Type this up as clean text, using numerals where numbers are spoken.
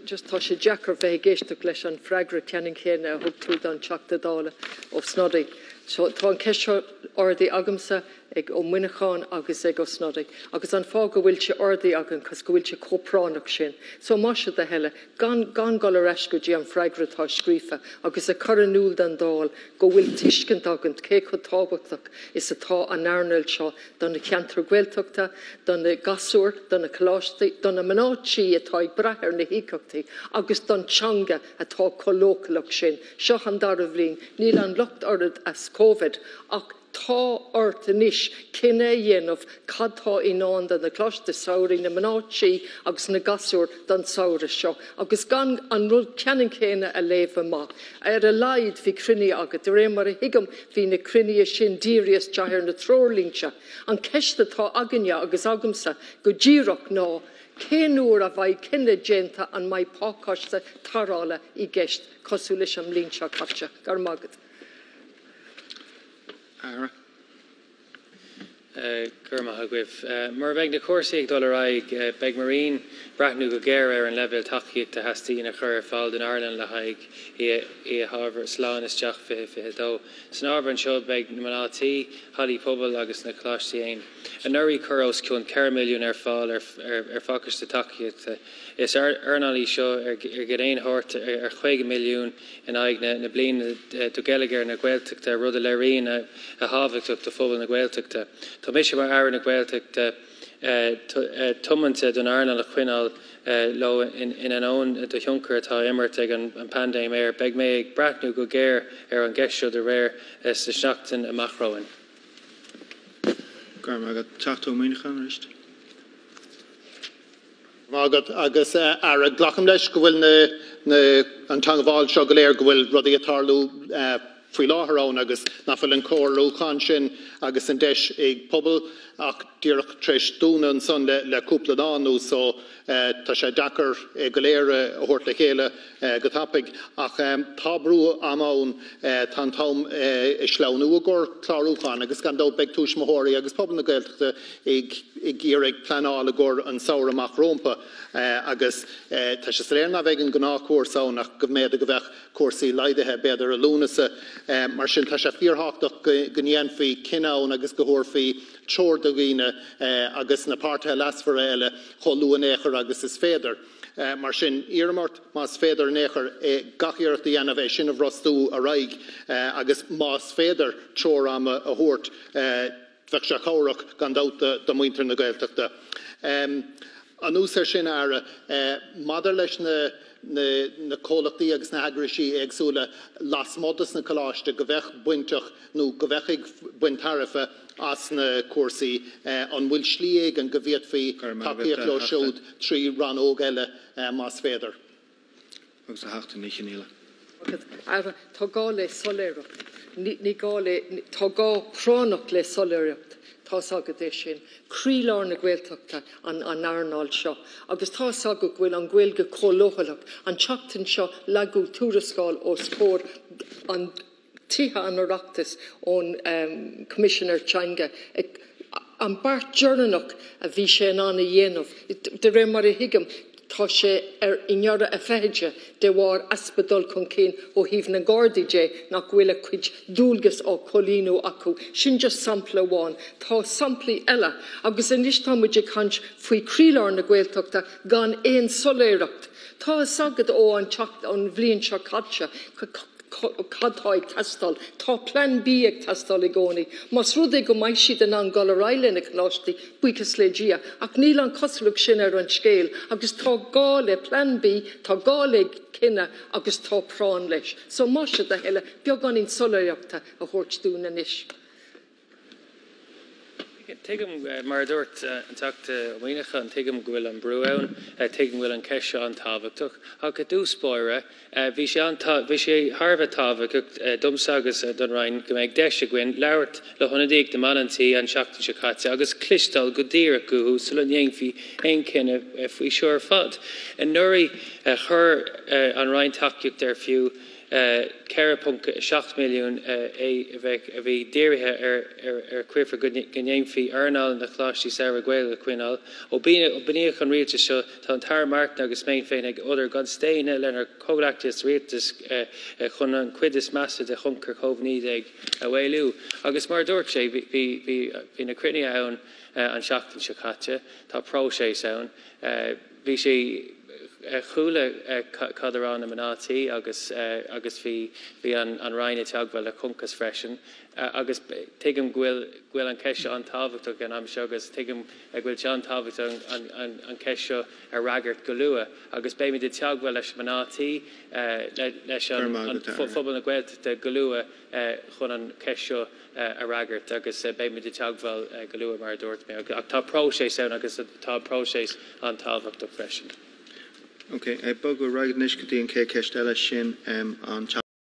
just tá sé Jackar bheith géisteach leis an freigra ceanning chéine a thug tú don teachta dála ó Snoddy. So tá an ceisio ordaí agamsa ag ó Muinecháin agus ag ó Snoddy. Agus an fá go bhfuil se ordaí agan cos go bhfuil se cópránach sin. So má se de heile, gan go le reis go dtí an freigra tá scrífa agus a choranúil den dáil go bhfuil tuiscint agant cé chu tábhachtach is atá an airneil seo don na ceantar Gaeltachta, don na gasúir, don na coláistí, don na manátí atá ag brethir na hícachtaí agus don teanga atá colócalach sin. Seo an dar a bhlín, níl an lucht orad as COVID ach tá orta níis cinné dhéanamh cadtá inán den na cloiste saoirí na manátí agus na gasúir don saoire seo. Agus gan an rud ceanning chéine a léomh má. Ar a laid bhí cruinní agat, de ré mar a hiigem hí na cruinní sin dírias deair na trórlínse. An ceiste tá aganne agus agamsa go ddíireach ná céanúair a bhaid cinenne déanta an mai pácáiste tarála I gceist cosú leis an mlín seo caite. Gar magad. Ara. Gurma hagwif. Mar beg na corsaí ag dul raig beg marín brathnú go géir an level tachiíocht a hastíí na chur fáil in Ireland le haig I Harvard slán isteach fi dó. San Arban seo beg na manátí halí pobl agus na cláistí ain. An nuirí churós cún 4 milliún ar fáil ar facas de tachiíocht. Is arnalí seo ar géréin hort ar 2 milliún in aig na blin do Gallagher na Gaeltachta rud a leirín a hábhachtach de phobal na Gaeltachta. Tá mis mar air na Gaeltachta tumante don Ireland a chuinál lo in an ón do Juncker atá immert ag an pandéim air beg mé ag brathnú go géir ar an geisio de réir sa seachtain a machróin. Garma agad teachtú Muinecháin rist. Mágad agus ar a glacham leis go bhfuil na an tangháil seo go léir go bhfuil rudí a tarlú faoi láthair agus nafuil an cóirlúchan sin agus an deis ag pobl ach díreach treis dúna an son le cúpla dánú so tá sé Dakar go léir a thuirt le chéile go tapig ach tábrú amán tan tám is leanú a gur chlárúchan agus gan dó beg túis móthirí agus pobl na Gaeltachta ag gír ag planáil a gur an saoir amach rompa agus tá sé sréirna bheith an gná cuasaánach go méad a go bheith cuasaí leidethe beidir a lúnasa mar sin tá sé fíorthachtaach go níon faoi cinán agus go thuirfaí teir do bhíine agus na páirthe lasfar eile choú an éair agus is féidir. Mar sin iarmart más féidir néair gachiart í anamh sin a bhrostú a raig agus más féidir teir am a thuirt bheith se chomhraach gan dáta do muintir na Gaeltachta. An úsar sin ara madidir leis na cólachtaí agus na heagraisí agsúla las modas na coláiste go bheith buinteach nó go bheith ag buin tarifa as na cuasaí an bhfuil slí an go bhíad faoi tacaíocht le siúd trí ran óg eile más féidir. Agus a heachta ní chinile. Tá gá le soléireacht. Ní gá le tá gá pránach le soléireacht. Tá sagad é sin críleáir na Gaeltachta an airnáil seo. Agus tá sagad bhfuil an Gaeilge cólóthach an teachtain seo leagú túrascáil ó scór an tithe an oireachtas ón Commissioner Changa an bart journanach a bhí sé an anna dhéanamh. De ré mar a hiigem tá sé inhearra a feithide de bhar aspadul chun cén ó híomh na Gardaí nach bhfuil a cuid dúlgas ó cholínú acu. Sin just sampla bháin. Tá samplaí eile agus inis tá muidir cant faoi críleáir na Gaeltachta gan éon soléireacht. Tá sagad ó an teacht an bhliain seo caite cadtáid testal, tá plan B ag testal I gcónaí. Mas rud é go maiid siad an Galaraile na cláistí buchas le dia, ach níl an cosluach sin ar an scéal, agus tá gá le plan B, tá gá le cinenne agus tá prán leis. So má siad a heile beag an in soléireachta a thuirt dúna níis. Tuigim mar dúirt an teachta Muinecháin an tuigim go bhfuil an brú ann, tuigim bhfuil an ceisio an tábhachtach. Ach go dús spóire, bhí sé Harbh tábhacht dumsagus don rain go méid deis a gcuin leirt le honadíag de manantí an seachtain se caite agus clistal go dtír acu sa le dhéanfí aon cinenne faoi seoir fad. An nuirí chur an rain taceocht ar fiú 7 milliún a bhí díirithe cuireadh gnéimhí arnal na chláistí Sarah Gael cuinál ó bíine chun rialta seo tá an tar mark agus méin féin ag other god stéine lenar cólaachtas rialtas chun an cuidas massa de chuncar chomhníd ag a bhhéilú. Agus mar dúirt sé bhí na crine ann an seachtain seo caite, tá pró sé ann. Bhí sé chúla cadarán na manátí agus bhí an rhaine teagbhfuil a chuncas freisin agus tuigim ghfuil an ceisio an tábhachtach an am seo agus tuigim ghfuil John tábhacht an ceisio a ragart go luath agus béimi de teagbhfuil leis manátí leis an phobal na Gaeltachta go luath chun an ceisio a ragart agus béimi de teagbhfuil go luath mar dúirt mé ach tá próséis ann agus tá próséis an tábhachtach freisin. Okay, bog o rhaid nisgyddi yn ce cestella sin an